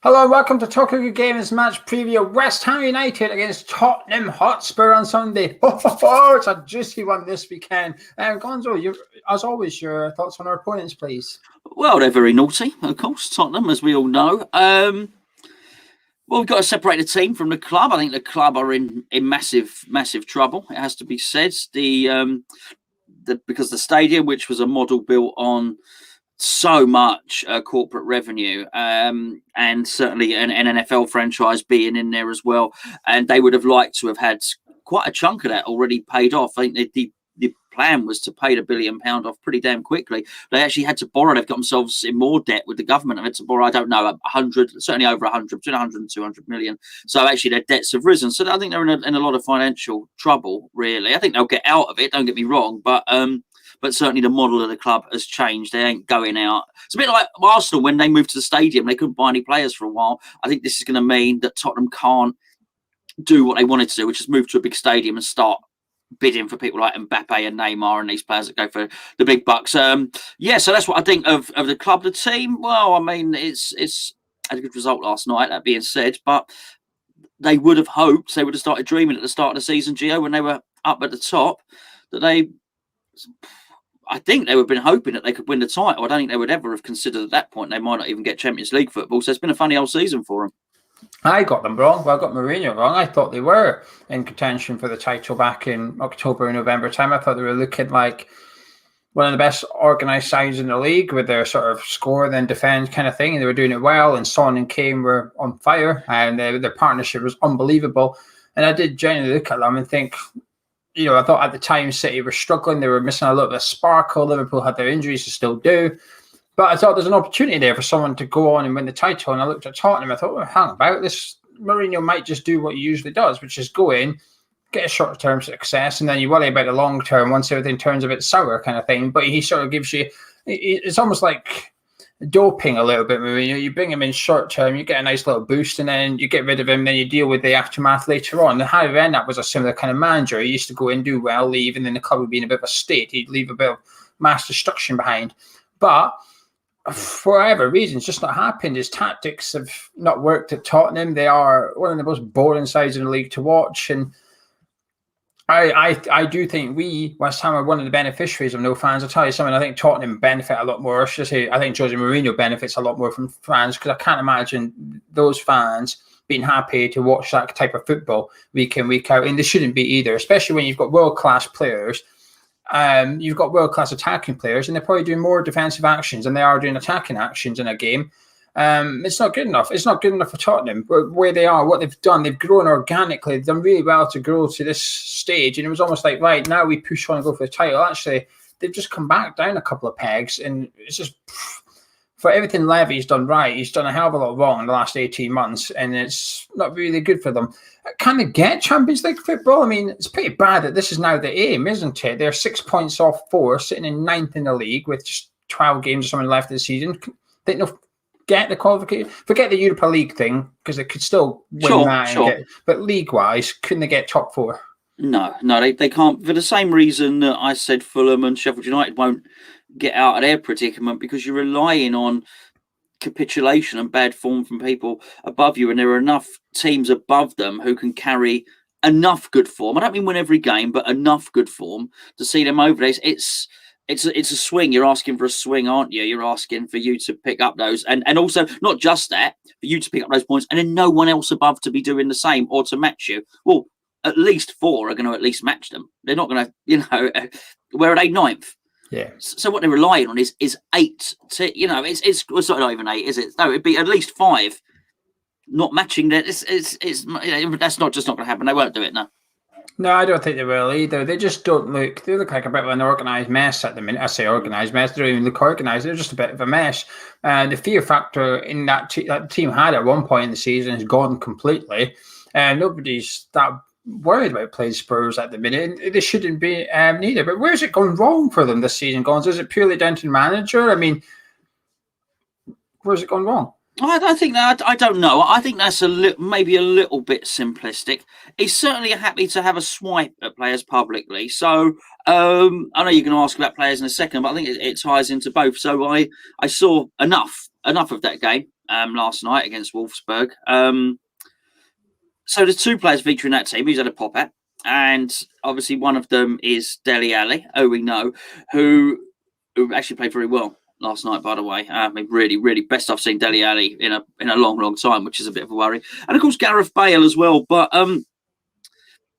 Hello and welcome to Talking Good Games match preview. West Ham United against Tottenham Hotspur on Sunday. It's a juicy one this weekend. Gonzo, as always, your thoughts on our opponents, please. Well, they're very naughty, of course, Tottenham, as we all know. Well, we've got to separate the team from the club. I think the club are in massive trouble. It has to be said. Because the stadium, which was a model built on so much corporate revenue, and certainly an NFL franchise being in there as well, and they would have liked to have had quite a chunk of that already paid off. I think the plan was to pay the £1 billion off pretty damn quickly. They actually had to borrow. They've got themselves in more debt with the government. They had to borrow, I don't know, 100, certainly over 100, between 100 and 200 million. So actually their debts have risen. So I think they're in a lot of financial trouble, really. I think they'll get out of it, don't get me wrong, but certainly the model of the club has changed. They ain't going out. It's a bit like Arsenal when they moved to the stadium. They couldn't buy any players for a while. I think this is going to mean that Tottenham can't do what they wanted to do, which is move to a big stadium and start bidding for people like Mbappe and Neymar and these players that go for the big bucks. So that's what I think of the club. The team, well, I mean, it's had a good result last night, that being said, but they would have hoped, they would have started dreaming at the start of the season, Geo, when they were up at the top, I think they would have been hoping that they could win the title. I don't think they would ever have considered at that point they might not even get Champions League football. So it's been a funny old season for them. I got them wrong. Well, I got Mourinho wrong. I thought they were in contention for the title back in October and November time. I thought they were looking like one of the best organised sides in the league with their sort of score then defend kind of thing. And they were doing it well. And Son and Kane were on fire. And their partnership was unbelievable. And I did genuinely look at them and think, you know, I thought at the time City were struggling. They were missing a little bit of sparkle. Liverpool had their injuries, they still do. But I thought there's an opportunity there for someone to go on and win the title. And I looked at Tottenham. I thought, well, hang about this. Mourinho might just do what he usually does, which is go in, get a short-term success, and then you worry about the long-term once everything turns a bit sour kind of thing. But he sort of gives you, it's almost like doping a little bit, Mourinho. You bring him in short-term, you get a nice little boost, and then you get rid of him, then you deal with the aftermath later on. And Harry Redknapp was a similar kind of manager. He used to go in, do well, leave, and then the club would be in a bit of a state. He'd leave a bit of mass destruction behind. But for whatever reason, it's just not happened. His tactics have not worked at Tottenham. They are one of the most boring sides in the league to watch. And I do think we, West Ham, are one of the beneficiaries of no fans. I'll tell you something, I think Tottenham benefit a lot more. I should say, I think Jose Mourinho benefits a lot more from fans, because I can't imagine those fans being happy to watch that type of football week in, week out. And they shouldn't be either, especially when you've got world-class players. You've got world-class attacking players, and they're probably doing more defensive actions than they are doing attacking actions in a game. It's not good enough. It's not good enough for Tottenham. Where they are, what they've done, they've grown organically. They've done really well to grow to this stage, and it was almost like, right, now we push on and go for the title. Actually, they've just come back down a couple of pegs, and it's just, for everything Levy's done right, he's done a hell of a lot wrong in the last 18 months, and it's not really good for them. Can they get Champions League football? I mean, it's pretty bad that this is now the aim, isn't it? They're 6 points off 4, sitting in 9th in the league with just 12 games or something left of the season. They don't get the qualification. Forget the Europa League thing, because they could still win that. Sure. But league-wise, couldn't they get top 4? No, they can't. For the same reason that I said Fulham and Sheffield United won't get out of their predicament, because you're relying on capitulation and bad form from people above you, and there are enough teams above them who can carry enough good form. I don't mean win every game, but enough good form to see them over there. It's a swing. You're asking for a swing, aren't you? You're asking for you to pick up those, and also not just that, for you to pick up those points, and then no one else above to be doing the same or to match you. Well, at least 4 are going to at least match them. They're not going to, where are they? 9th. Yeah. So what they're relying on is 8. It's not even 8, is it? No, it'd be at least 5 not matching that. That's not going to happen. They won't do it now. No, I don't think they will either. They just don't look. They look like a bit of an organised mess at the minute. I say organised mess. They don't even look organised. They're just a bit of a mess. The fear factor in that team had at one point in the season has gone completely. Nobody's that worried about playing Spurs at the minute. They shouldn't be neither. But where's it gone wrong for them this season, Gonzo? Is it purely down to the manager? I mean, where's it gone wrong? I think that, I don't know. I think that's maybe a little bit simplistic. He's certainly happy to have a swipe at players publicly. So I know you're going to ask about players in a second, but I think it ties into both. So I saw enough of that game last night against Wolfsburg. So there's 2 players featuring that team he's had a pop at. And obviously one of them is Dele Alli, who we know, who actually played very well last night, by the way. I mean, really, really best I've seen Dele Alli in a long, long time, which is a bit of a worry. And of course, Gareth Bale as well. But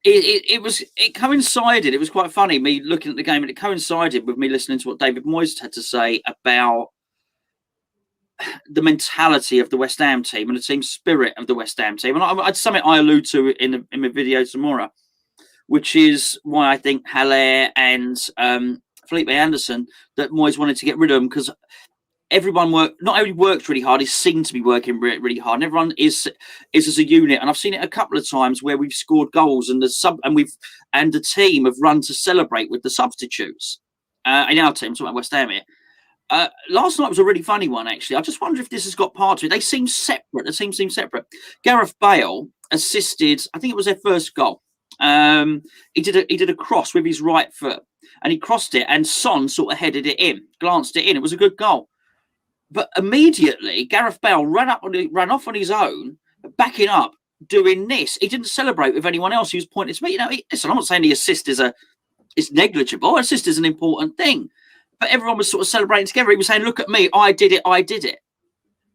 it coincided. It was quite funny, me looking at the game, and it coincided with me listening to what David Moyes had to say about the mentality of the West Ham team and the team spirit of the West Ham team. And it's something I allude to in my video tomorrow, which is why I think Haller and Felipe Anderson, that Moyes wanted to get rid of them, because everyone not only worked really hard, is seen to be working really hard, and everyone is as a unit. And I've seen it a couple of times where we've scored goals and the team have run to celebrate with the substitutes. In our team, talking about West Ham here. Last night was a really funny one, actually. I just wonder if this has got part of it. They seem separate. The team seems separate. Gareth Bale assisted, I think it was their first goal. He did a cross with his right foot, and he crossed it, and Son sort of headed it in, glanced it in. It was a good goal. But immediately, Gareth Bale ran off on his own, backing up, doing this. He didn't celebrate with anyone else. He was pointing to me. Listen, I'm not saying the assist is negligible. Assist is an important thing. But everyone was sort of celebrating together. He was saying, "Look at me, I did it, I did it."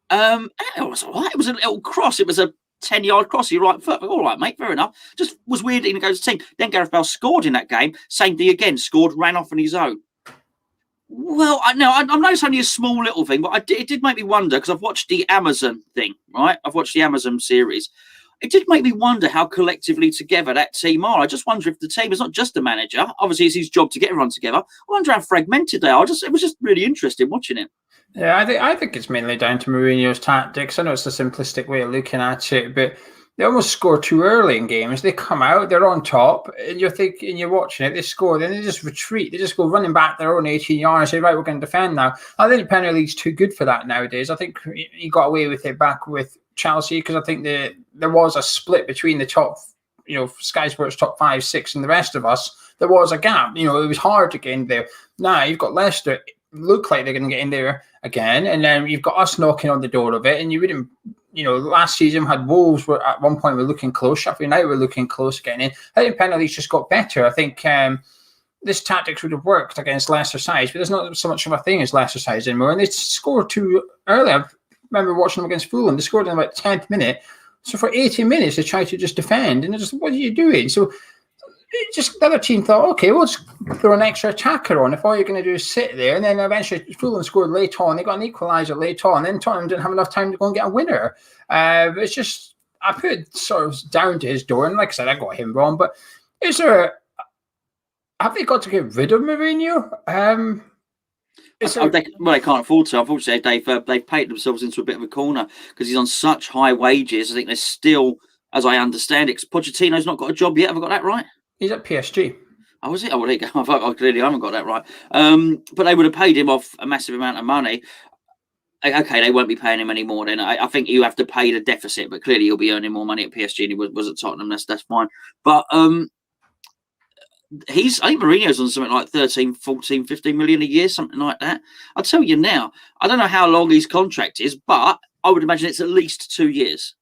And it was all right. It was a little cross. It was a 10-yard cross. Your right foot. All right, mate. Fair enough. Just was weird. He goes to team. Then Gareth Bale scored in that game. Same thing again. Scored, ran off on his own. Well, I know it's only a small little thing, but it did make me wonder, because I've watched the Amazon thing, right? I've watched the Amazon series. It did make me wonder how collectively together that team are. I just wonder if the team is not just a manager. Obviously, it's his job to get everyone together. I wonder how fragmented they are. It was just really interesting watching it. Yeah, I think it's mainly down to Mourinho's tactics. I know it's a simplistic way of looking at it, but they almost score too early in games. They come out, they're on top, and you're watching it, they score, then they just retreat. They just go running back their own 18 yards, say, right, we're going to defend now. I think the Premier League's too good for that nowadays. I think he got away with it back with Chelsea, because I think there was a split between the top, Sky Sports top 5, 6, and the rest of us. There was a gap. It was hard to get in there. Now you've got Leicester, look like they're going to get in there again, and then you've got us knocking on the door of it, and you wouldn't. Last season had Wolves were at one point looking close. Sheffield United were looking close getting in. I think penalties just got better. I think this tactics would have worked against Leicester sides, but there's not so much of a thing as Leicester sides anymore. And they scored too early. I remember watching them against Fulham. They scored in about 10th minute. So for 80 minutes, they tried to just defend. And they're just, what are you doing? So the other team thought, okay, we'll just throw an extra attacker on if all you're going to do is sit there. And then eventually Fulham scored late on. They got an equaliser late on. And then Tottenham didn't have enough time to go and get a winner. It's just, I put it sort of down to his door. And like I said, I got him wrong. But have they got to get rid of Mourinho? They can't afford to. Unfortunately, they've painted themselves into a bit of a corner because he's on such high wages. I think they're still, as I understand it, Pochettino's not got a job yet. Have I got that right? He's at PSG. Oh, was it? Oh, well, there you go. I clearly haven't got that right. But they would have paid him off a massive amount of money. Okay, they won't be paying him anymore then. I think you have to pay the deficit, but clearly he'll be earning more money at PSG than he was at Tottenham. That's fine. But I think Mourinho's on something like 13, 14, 15 million a year, something like that. I'll tell you now, I don't know how long his contract is, but I would imagine it's at least 2 years.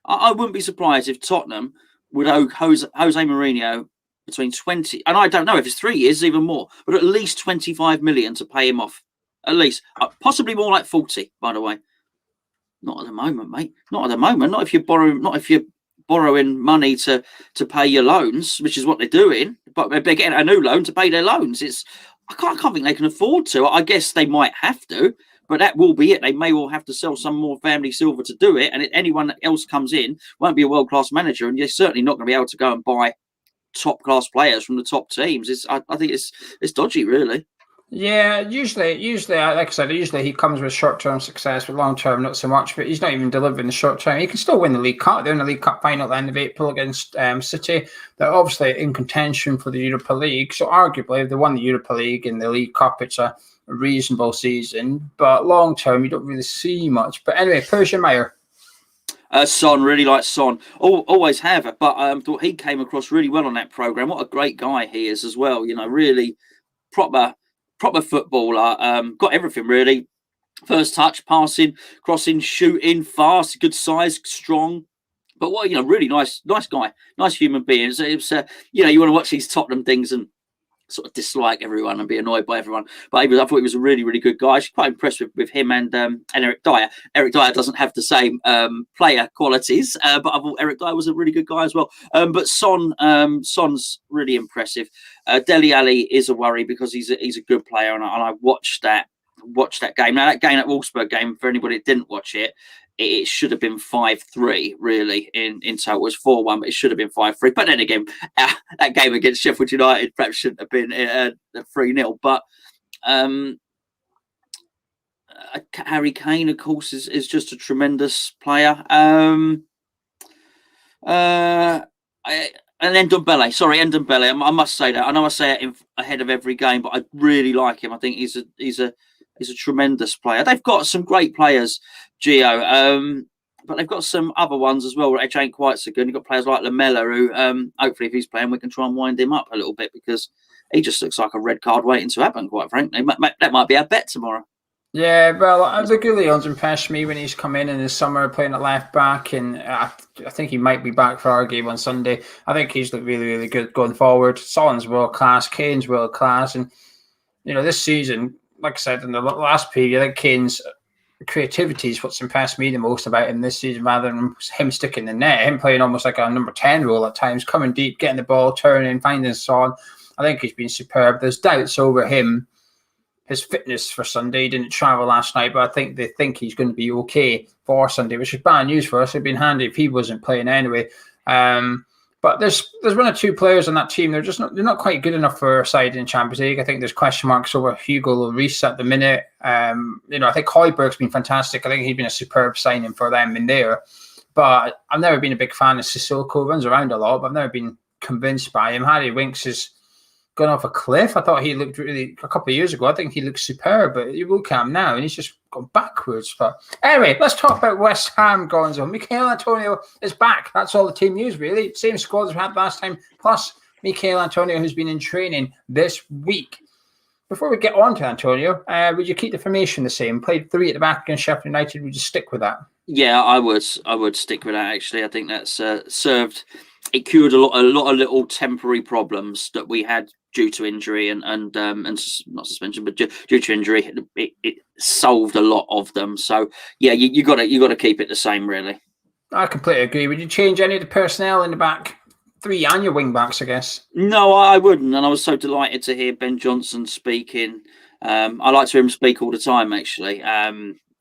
I wouldn't be surprised if Tottenham would owe Jose Mourinho between 20, and I don't know if it's 3 years, even more, but at least 25 million to pay him off. At least, possibly more like 40, by the way. Not at the moment, mate. Not at the moment. Not if you're borrowing money to pay your loans, which is what they're doing. But they're getting a new loan to pay their loans. I can't think they can afford to. I guess they might have to, but that will be it. They may well have to sell some more family silver to do it. And anyone else comes in won't be a world-class manager, and you're certainly not going to be able to go and buy top-class players from the top teams. I think it's dodgy, really. Yeah, usually, like I said, usually he comes with short-term success, with long-term not so much. But he's not even delivering the short-term. He can still win the League Cup. They're in the League Cup final at the end of April against City. They're obviously in contention for the Europa League. So arguably, if they won the Europa League and the League Cup, it's a reasonable season. But long-term, you don't really see much. But anyway, Persian Meyer. Son, really like Son. Always have, but I thought he came across really well on that programme. What a great guy he is as well. Really proper footballer. Got everything, really. First touch, passing, crossing, shooting, fast, good size, strong. But what, really nice guy, nice human being. So it was, you want to watch these Tottenham things and sort of dislike everyone and be annoyed by everyone. But I thought he was a really, really good guy. I was quite impressed with him and Eric Dyer. Eric Dyer doesn't have the same player qualities, but I thought Eric Dyer was a really good guy as well. But Son's really impressive. Dele Alli is a worry because he's a good player, and I watched that game. Now that Wolfsburg game, for anybody that didn't watch it, it should have been 5-3 really in total. It was 4-1, but it should have been 5-3. But then again, that game against Sheffield United perhaps shouldn't have been 3-0. But Harry Kane, of course, is just a tremendous player. And Ndombele. I must say that. I know I say it ahead of every game, but I really like him. I think he's a tremendous player. They've got some great players, Geo, but they've got some other ones as well which ain't quite so good. You've got players like Lamella who, hopefully, if he's playing, we can try and wind him up a little bit because he just looks like a red card waiting to happen, quite frankly. That might be our bet tomorrow. Yeah, well, the Goulian's impressed me when he's come in the summer playing at left back, and I think he might be back for our game on Sunday. I think he's looked really, really good going forward. Son's world class, Kane's world class, and this season, like I said in the last preview, I think Kane's creativity is what's impressed me the most about him this season, rather than him sticking the net. Him playing almost like a number 10 role at times, coming deep, getting the ball, turning, finding Son. I think he's been superb. There's doubts over him. His fitness for Sunday. He didn't travel last night, but I think they think he's going to be okay for Sunday, which is bad news for us. It'd been handy if he wasn't playing anyway. But there's one or two players on that team. They're not quite good enough for a side in Champions League. I think there's question marks over Hugo Lloris at the minute. I think Højbjerg's been fantastic. I think he's been a superb signing for them in there. But I've never been a big fan of Sissoko. Runs around a lot, but I've never been convinced by him. Harry Winks is gone off a cliff. I thought he looked really, a couple of years ago, I think he looked superb, but you look at him now and he's just gone backwards. But anyway, let's talk about West Ham, Gonzo. Michail Antonio is back. That's all the team news, really. Same squad as we had last time, plus Michail Antonio, who's been in training this week. Before we get on to Antonio, would you keep the formation the same? Played 3 at the back against Sheffield United. Would you stick with that? Yeah, I would stick with that, actually. I think that's served. It cured a lot of little temporary problems that we had due to injury and not suspension, but due to injury. It solved a lot of them. So yeah, you got to keep it the same, really. I completely agree. Would you change any of the personnel in the back 3 and your wing backs, I guess? No, I wouldn't. And I was so delighted to hear Ben Johnson speaking. I like to hear him speak all the time, actually.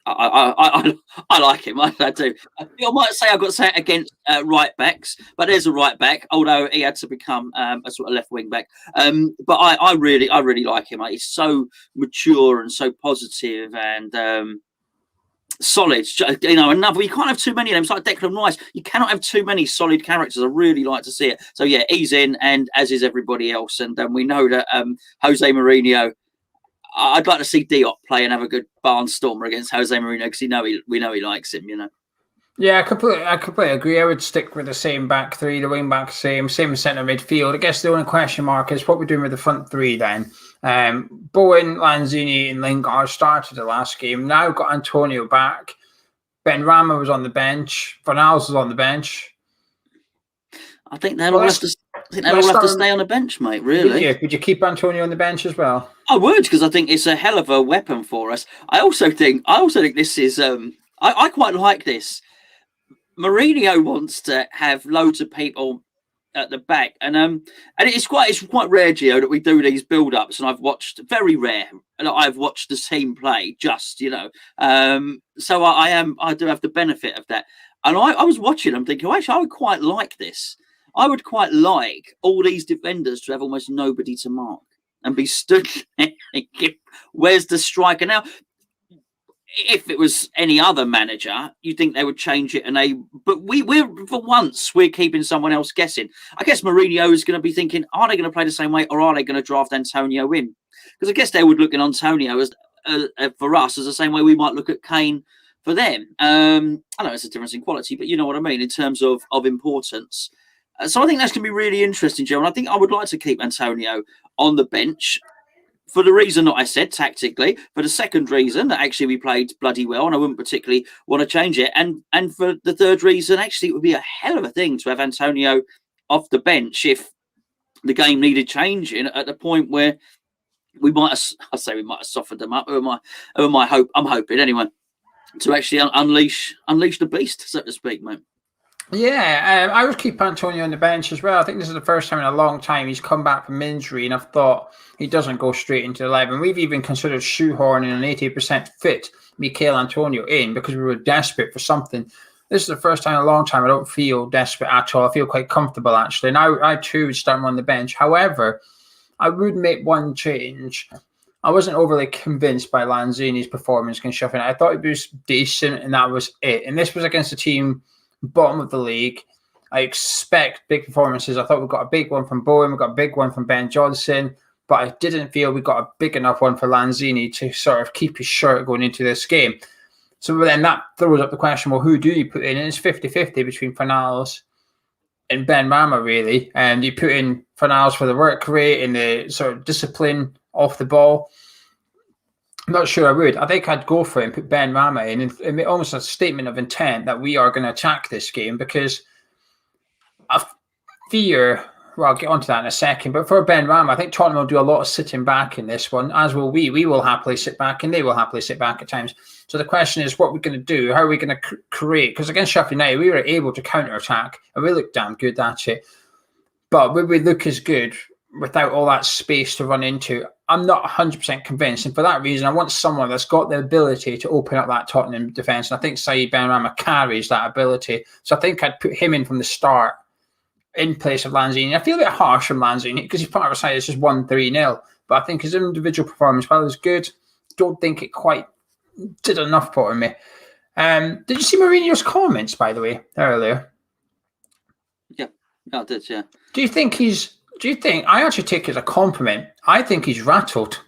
I like him. I do. I might say I've got to say it against right backs, but there's a right back, although he had to become a sort of left wing back. But I really like him. He's so mature and so positive and solid. Another, you can't have too many of them. It's like Declan Rice. You cannot have too many solid characters. I really like to see it. So yeah, he's in, and as is everybody else. And we know that Jose Mourinho. I'd like to see Diop play and have a good barnstormer against Jose Mourinho because we know he likes him, Yeah, I completely agree. I would stick with the same back 3, the wing back same centre midfield. I guess the only question mark is what we're doing with the front 3 then. Bowen, Lanzini and Lingard started the last game. Now got Antonio back. Ben Rama was on the bench. Fornals was on the bench. I think they'll have to stay on the bench, mate, really. Would you keep Antonio on the bench as well? I would, because I think it's a hell of a weapon for us. I also think this is I quite like this. Mourinho wants to have loads of people at the back, and it's quite rare, Gio, that we do these build-ups, and I've watched the team play so I do have the benefit of that. And I was watching, I'm thinking, actually, I would quite like this. I would quite like all these defenders to have almost nobody to mark and be stood there thinking, where's the striker? Now, if it was any other manager, you'd think they would change it. But we're for once, we're keeping someone else guessing. I guess Mourinho is going to be thinking, are they going to play the same way or are they going to draft Antonio in? Because I guess they would look at Antonio as for us as the same way we might look at Kane for them. I know it's a difference in quality, but you know what I mean in terms of importance. So I think that's going to be really interesting, Joe. And I think I would like to keep Antonio on the bench. for the reason that I said tactically, for the second reason that actually we played bloody well, and I wouldn't particularly want to change it, and for the third reason, actually it would be a hell of a thing to have Antonio off the bench if the game needed changing at the point where we might have, I say we might have softened them up. I'm hoping anyway, to actually unleash the beast, so to speak, mate. Yeah, I would keep Antonio on the bench as well. I think this is the first time in a long time he's come back from injury, and I've thought he doesn't go straight into the 11. We've even considered shoehorning an 80% fit Mikel Antonio in because we were desperate for something. This is the first time in a long time I don't feel desperate at all. I feel quite comfortable, actually. And I too would start him on the bench. However, I would make one change. I wasn't overly convinced by Lanzini's performance against Sheffield. I thought it was decent, and that was it. And this was against a team bottom of the league. I expect big performances. I thought we got a big one from Bowen, we got a big one from Ben Johnson, but I didn't feel we got a big enough one for Lanzini to sort of keep his shirt going into this game. So then that throws up the question, well, who do you put in? And it's 50-50 between Fornals and Ben Rama, really. And you put in Fornals for the work rate and the sort of discipline off the ball. I'm not sure I would. I think I'd go for it and put Ben Rama in and make almost a statement of intent that we are going to attack this game, because I fear, well, I'll get onto that in a second, but for Ben Rama, I think Tottenham will do a lot of sitting back in this one, as will we. We will happily sit back and they will happily sit back at times. So the question is, what we're going to do? How are we going to create? Because against Sheffield United, we were able to counter-attack and we looked damn good at it. But would we look as good without all that space to run into? I'm not 100% convinced, and for that reason, I want someone that's got the ability to open up that Tottenham defence, and I think Saïd Benrahma carries that ability. So I think I'd put him in from the start in place of Lanzini. I feel a bit harsh from Lanzini because he's part of a side that's just won 3-0, but I think his individual performance, while it was good, don't think it quite did enough for me. Did you see Mourinho's comments, by the way, earlier? Yeah, I did, yeah. Do you think I actually take it as a compliment? I think he's rattled.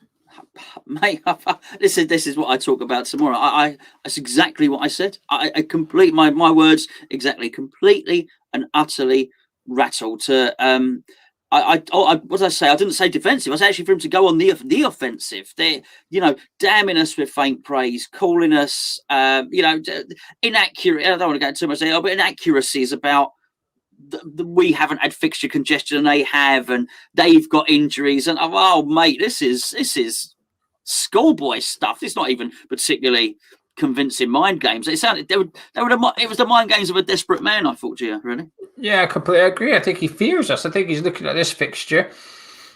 Mate, this is what I talk about tomorrow. That's exactly what I said. I complete my words exactly, completely and utterly rattled. What did I say? I didn't say defensive. I was actually for him to go on the offensive. They're, damning us with faint praise, calling us, inaccurate. I don't want to go too much there, but inaccuracies about we haven't had fixture congestion and they have, and they've got injuries. And oh, mate, this is schoolboy stuff. It's not even particularly convincing mind games. It sounded it was the mind games of a desperate man. I thought, Gio, really. Yeah, I completely agree. I think he fears us. I think he's looking at this fixture.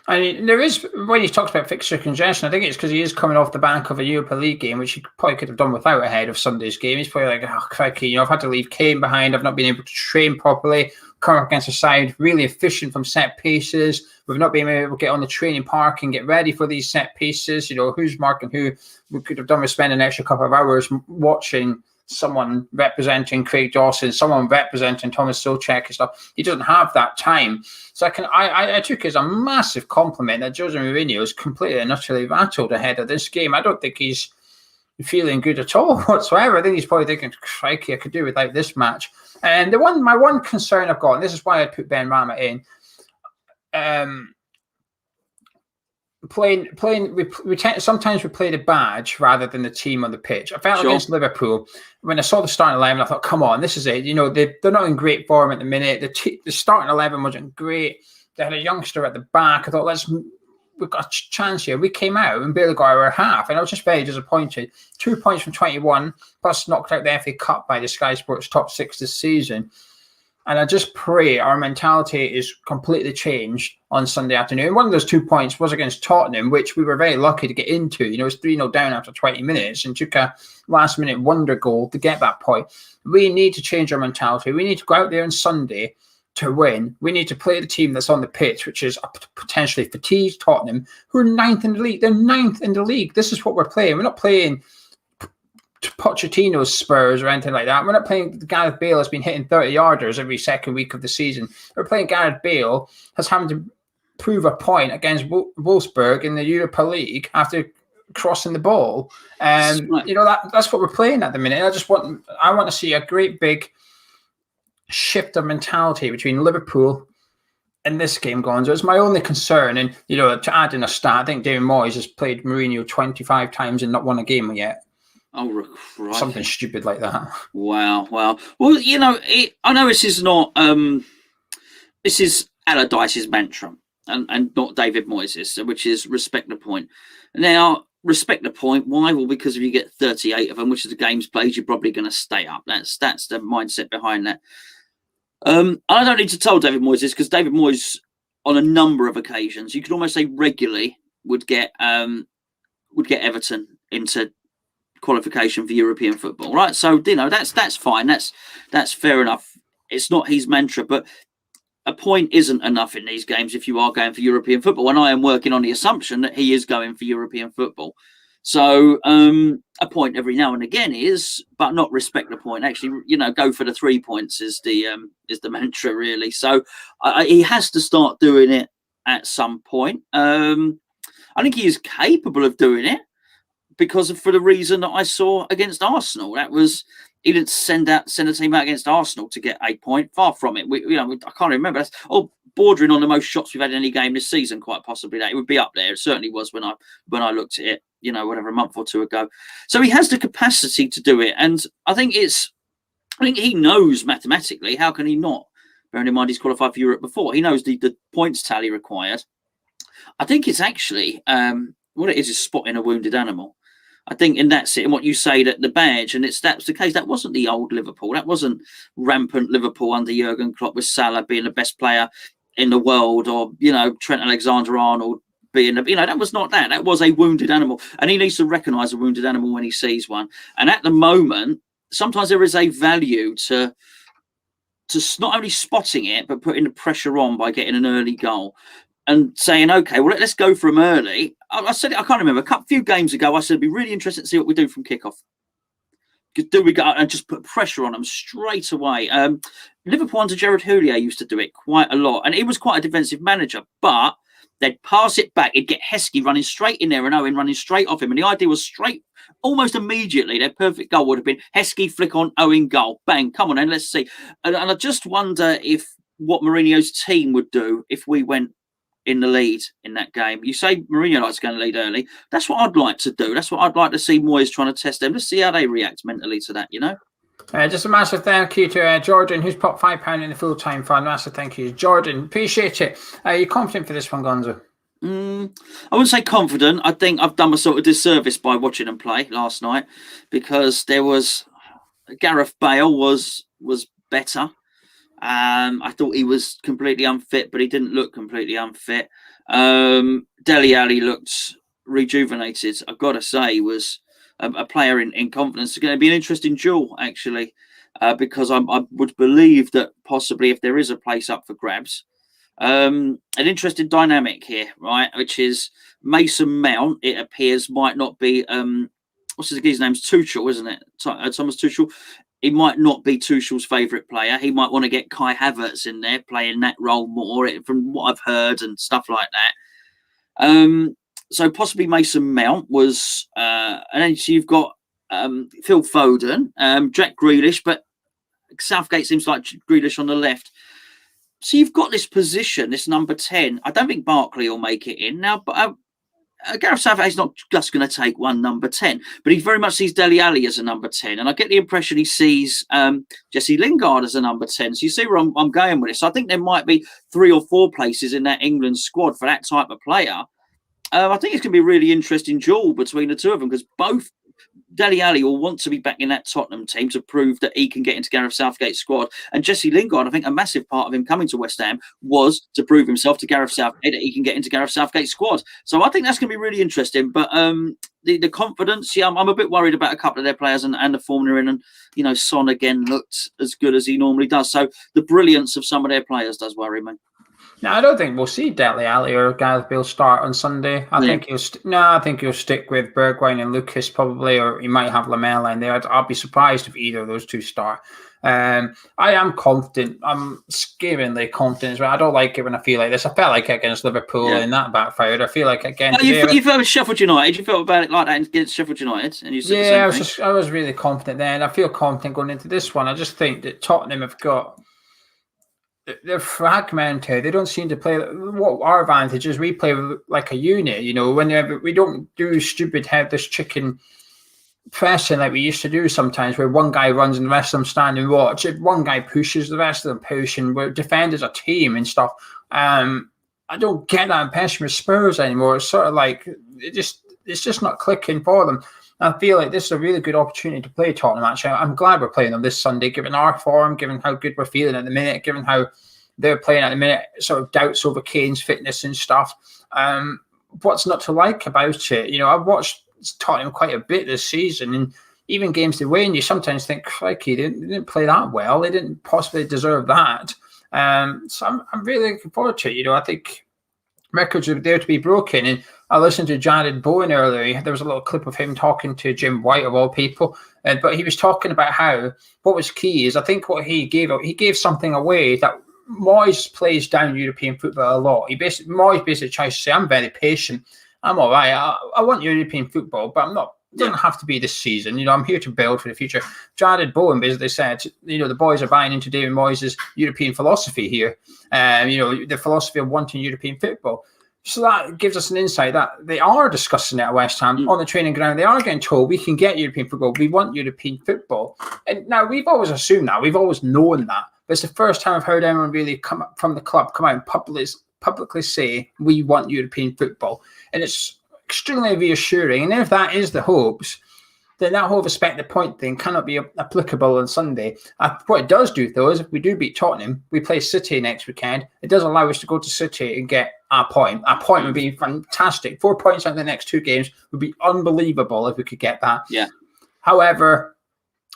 I mean, there is, when he talks about fixture congestion, I think it's because he is coming off the back of a Europa League game, which he probably could have done without ahead of Sunday's game. He's probably like, oh, crikey, I've had to leave Kane behind. I've not been able to train properly. Come up against a side really efficient from set pieces. We've not been able to get on the training park and get ready for these set pieces. Who's marking who? We could have done with spending an extra couple of hours watching someone representing Craig Dawson, someone representing Thomas Souček and stuff. He doesn't have that time. So I took it as a massive compliment that Jose Mourinho is completely and utterly rattled ahead of this game. I don't think he's feeling good at all whatsoever. I think he's probably thinking, crikey, I could do without this match. And my one concern I've got, and this is why I put Ben Rama in, sometimes we play the badge rather than the team on the pitch. I felt against Liverpool, when I saw the starting 11, I thought, come on, this is it. They're not in great form at the minute. The starting 11 wasn't great. They had a youngster at the back. I thought, we've got a chance here. We came out and barely got our half, and I was just very disappointed. 2 points from 21, plus knocked out the FA Cup by the Sky Sports top 6 this season. And I just pray our mentality is completely changed on Sunday afternoon. One of those 2 points was against Tottenham, which we were very lucky to get into. It was 3-0 down after 20 minutes and took a last-minute wonder goal to get that point. We need to change our mentality. We need to go out there on Sunday to win. We need to play the team that's on the pitch, which is a potentially fatigued Tottenham, who are 9th in the league. They're 9th in the league. This is what we're playing. We're not playing Pochettino's Spurs or anything like that. We're not playing Gareth Bale has been hitting 30-yarders every second week of the season. We're playing Gareth Bale has having to prove a point against Wolfsburg in the Europa League after crossing the ball. And that's what we're playing at the minute. I want to see a great big shift of mentality between Liverpool in this game, Gonzo, it's my only concern. And, to add in a stat, I think David Moyes has played Mourinho 25 times and not won a game yet. Oh, right. Something stupid like that. Wow. Well, I know this is not. This is Allardyce's mantra, and not David Moyes', which is respect the point. Now, respect the point. Why? Well, because if you get 38 of them, which is the games played, you're probably going to stay up. That's the mindset behind that. I don't need to tell David Moyes this, because David Moyes, on a number of occasions, you could almost say regularly, would get Everton into qualification for European football, right? So that's fine. That's fair enough. It's not his mantra, but a point isn't enough in these games if you are going for European football. And I am working on the assumption that he is going for European football. So a point every now and again is, but not respect the point. Actually, go for the 3 points is the mantra, really. So he has to start doing it at some point. I think he is capable of doing it, because for the reason that I saw against Arsenal. That was, he didn't send a team out against Arsenal to get a point. Far from it. I can't remember. That's bordering on the most shots we've had in any game this season. Quite possibly that it would be up there. It certainly was when I looked at it. Whatever, a month or two ago. So he has the capacity to do it, and I think he knows mathematically. How can he not? Bearing in mind he's qualified for Europe before. He knows the points tally required. I think it's actually what it is spotting a wounded animal. I think in that sit, and what you say, that the badge, and that's the case. That wasn't the old Liverpool. That wasn't rampant Liverpool under Jurgen Klopp with Salah being the best player in the world, or Trent Alexander-Arnold being that was not that. That was a wounded animal, and he needs to recognise a wounded animal when he sees one. And at the moment, sometimes there is a value to not only spotting it, but putting the pressure on by getting an early goal. And saying, okay, well, let's go from early. I said it, I can't remember, a few games ago, I said it'd be really interesting to see what we do from kickoff. Do we go and just put pressure on them straight away? Liverpool under Gerard Houllier used to do it quite a lot, and he was quite a defensive manager, but they'd pass it back. He'd get Heskey running straight in there and Owen running straight off him. And the idea was straight, almost immediately, their perfect goal would have been Heskey, flick on, Owen, goal. Bang, come on then, let's see. And I just wonder what Mourinho's team would do if we went in the lead in that game. You say Mourinho likes going to lead early. That's what I'd like to do. That's what I'd like to see Moyes trying to test them. Let's see how they react mentally to that, Just a massive thank you to Jordan, who's popped £5 in the full-time fund. Massive thank you, Jordan. Appreciate it. Are you confident for this one, Gonzo? I wouldn't say confident. I think I've done myself a disservice by watching them play last night, because there was Gareth Bale was better. I thought he was completely unfit, but he didn't look completely unfit. Dele Alli looked rejuvenated. I've got to say, he was a player in confidence. It's going to be an interesting duel, actually, because I would believe that possibly if there is a place up for grabs, an interesting dynamic here, right? Which is Mason Mount, it appears, might not be, what's his name's Tuchel, isn't it? Thomas Tuchel. He might not be Tuchel's favourite player. He might want to get Kai Havertz in there, playing that role more, from what I've heard and stuff like that. So possibly Mason Mount was, and then so you've got Phil Foden, Jack Grealish, but Southgate seems like Grealish on the left. So you've got this position, this number 10. I don't think Barkley will make it in now, but Gareth Southgate's not just going to take one number 10, but he very much sees Dele Alli as a number 10. And I get the impression he sees Jesse Lingard as a number 10. So you see where I'm going with this. So I think there might be 3 or 4 places in that England squad for that type of player. I think it's going to be a really interesting duel between the two of them, because both Dele Alli will want to be back in that Tottenham team to prove that he can get into Gareth Southgate's squad. And Jesse Lingard, I think a massive part of him coming to West Ham was to prove himself to Gareth Southgate that he can get into Gareth Southgate's squad. So I think that's going to be really interesting. But the confidence, I'm a bit worried about a couple of their players and the form they're in. And, Son again looked as good as he normally does. So the brilliance of some of their players does worry me. No, I don't think we'll see Dele Alli or Gareth Bale start on Sunday. I think he'll stick with Bergwijn and Lucas probably, or he might have Lamela in there. I'll be surprised if either of those two start. I am confident. I'm scaringly confident as well. I don't like it when I feel like this. I felt like it against Liverpool and that backfired. I feel like again. You felt with Sheffield United. You felt about it like that against Sheffield United, and you said the same I was really confident then. I feel confident going into this one. I just think that Tottenham have got they're fragmented. They don't seem to play. What our advantage is, we play like a unit. Whenever we don't do stupid headless chicken pressing like we used to do sometimes, where one guy runs and the rest of them stand and watch. If one guy pushes, the rest of them push, and we're defend as a team and stuff. I don't get that impression with Spurs anymore. It's sort of like it's just not clicking for them. I feel like this is a really good opportunity to play Tottenham. Actually, I'm glad we're playing them this Sunday, given our form, given how good we're feeling at the minute, given how they're playing at the minute. Sort of doubts over Kane's fitness and stuff. What's not to like about it? I've watched Tottenham quite a bit this season, and even games they win, you sometimes think, crikey, they didn't play that well. They didn't possibly deserve that. So I'm really looking forward to it. I think records are there to be broken. And I listened to Jared Bowen earlier. There was a little clip of him talking to Jim White, of all people. But he was talking about how what was key is, I think what he gave something away that Moyes plays down European football a lot. Moyes basically tries to say, I'm very patient. I'm all right. I want European football, but I'm not. It doesn't have to be this season. I'm here to build for the future. Jared Bowen basically said, the boys are buying into David Moyes' European philosophy here. The philosophy of wanting European football. So that gives us an insight that they are discussing it at West Ham on the training ground. They are getting told, we can get European football. We want European football. And now we've always assumed that. We've always known that. But it's the first time I've heard anyone really come up from the club, come out and publicly say, we want European football. And it's extremely reassuring. And if that is the hopes, then that whole expected point thing cannot be applicable on Sunday. What it does do, though, is if we do beat Tottenham, we play City next weekend. It does allow us to go to City and get a point. A point would be fantastic. 4 points out of the next 2 games would be unbelievable if we could get that. Yeah. However,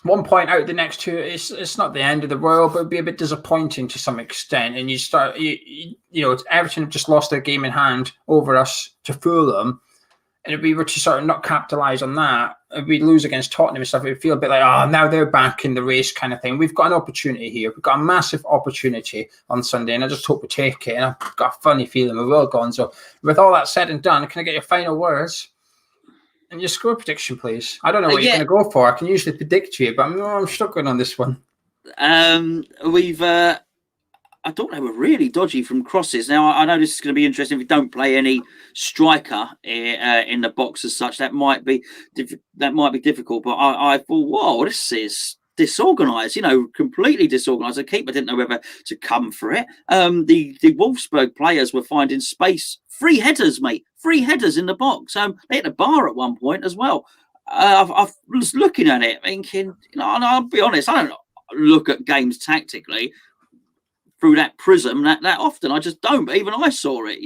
1 point out of the next 2, it's not the end of the world, but it'd be a bit disappointing to some extent. And Everton have just lost their game in hand over us to Fulham. And if we were to sort of not capitalise on that, if we lose against Tottenham and stuff, it would feel a bit like, now they're back in the race kind of thing. We've got an opportunity here. We've got a massive opportunity on Sunday, and I just hope we take it. And I've got a funny feeling we will, Gonzo. With all that said and done, can I get your final words? And your score prediction, please. I don't know what you're going to go for. I can usually predict you, but I'm struggling on this one. I thought they were really dodgy from crosses. Now, I know this is going to be interesting. If we don't play any striker in the box as such, that might be difficult. But I thought, whoa, this is disorganised. Completely disorganised. The keeper didn't know whether to come for it. The Wolfsburg players were finding space. 3 headers, mate. 3 headers in the box. They hit the bar at one point as well. I was looking at it, thinking, and I'll be honest, I don't look at games tactically through that prism that often. I just don't, but even I saw it,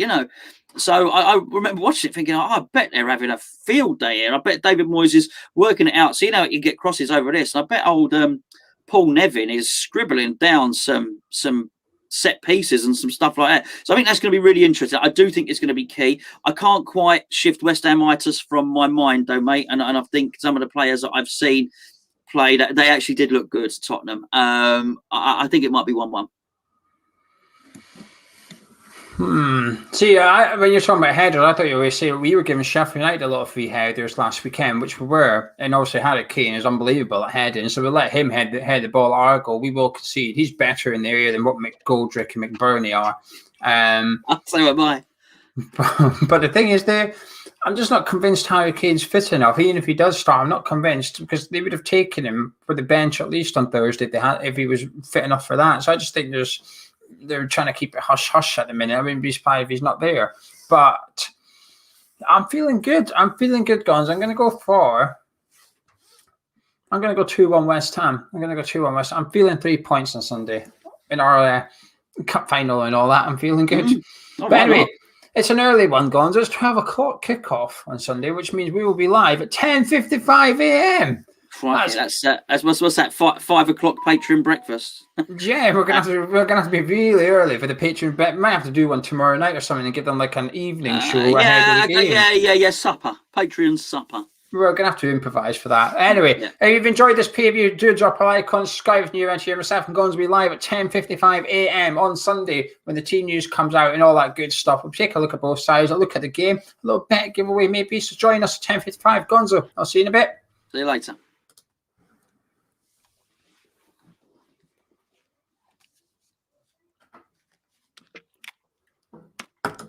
So I remember watching it thinking, I bet they're having a field day here. I bet David Moyes is working it out. So you get crosses over this. And I bet old Paul Nevin is scribbling down some set pieces and some stuff like that. So I think that's going to be really interesting. I do think it's going to be key. I can't quite shift West Hamitis from my mind though, mate. And I think some of the players that I've seen play, that they actually did look good, Tottenham. I think it might be 1-1. See, when you're talking about headers, I thought you were saying we were giving Sheffield United a lot of free headers last weekend, which we were. And obviously Harry Kane is unbelievable at heading, so we'll let him head the ball at our goal. We will concede. He's better in the area than what McGoldrick and McBurney are. So am I. But the thing is, I'm just not convinced Harry Kane's fit enough. Even if he does start, I'm not convinced, because they would have taken him for the bench at least on Thursday if he was fit enough for that. So I just think they're trying to keep it hush-hush at the minute. I wouldn't be surprised if he's not there. But I'm feeling good. Gonzo. I'm going to go 2-1 West Ham. I'm feeling 3 points on Sunday in our cup final and all that. I'm feeling good. But anyway, it's an early one, Gonzo. It's 12 o'clock kickoff on Sunday, which means we will be live at 10:55 a.m. That's what's that 5 o'clock Patreon breakfast? Yeah, we're gonna have to be really early for the Patreon. But might have to do one tomorrow night or something and give them like an evening show ahead of the game. Yeah, supper, Patreon supper. We're gonna have to improvise for that. Anyway, if you've enjoyed this preview, do drop a like on Skype if you're around here. Myself and Gonzo will be live at 10:55 a.m. on Sunday when the team news comes out and all that good stuff. We'll take a look at both sides. I'll look at the game, a little bet giveaway maybe. So join us at 10:55. Gonzo, I'll see you in a bit. See you later.